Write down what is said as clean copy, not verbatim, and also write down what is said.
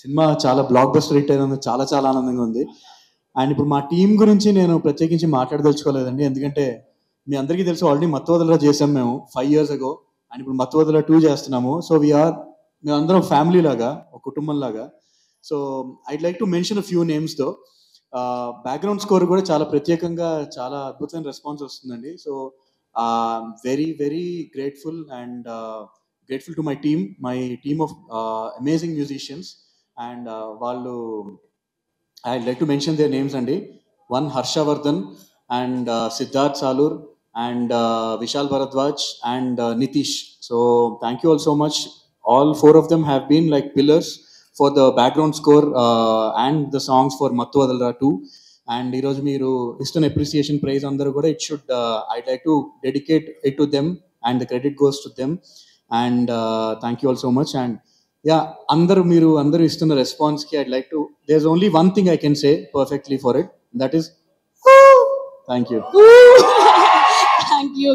Cinema చాలా block buster hit అయినందుకు చాలా చాలా ఆనందంగా ఉంది. అండ్ ఇప్పుడు మా టీం గురించి నేను ప్రత్యేకించి మాట్లాడదలుచుకోలేదండి, ఎందుకంటే మీ అందరికీ తెలుసు ఆల్రెడీ మత్తు వదలరా చేసాం మేము 5 years ago. అండ్ ఇప్పుడు మత్తు వదలరా 2 చేస్తున్నాము. సో మేమందరం ఫ్యామిలీ లాగా, ఒక కుటుంబం లాగా. So I'd like to mention a few names తో. బ్యాక్గ్రౌండ్ స్కోర్ కూడా చాలా ప్రత్యేకంగా చాలా అద్భుతమైన రెస్పాన్స్ వస్తుందండి. So very very grateful and grateful to my team of amazing musicians. And వాళ్ళు I'd like to mention their names అండి. One Harshavardhan and Siddharth Salur and Vishal Bharadwaj and Nitish. So thank you all so much. All 4 of them have been like pillars for the background score and the songs for Mattu Vadalra 2. And ఈరోజు మీరు ఇస్తున్న appreciation praise అందరూ కూడా I'd like to dedicate it to them and the credit goes to them. And thank you all so much. And yeah, అందరూ ఇస్తున్న response కి I'd like to, there's only one thing I can say perfectly for it, that is thank you. Thank you.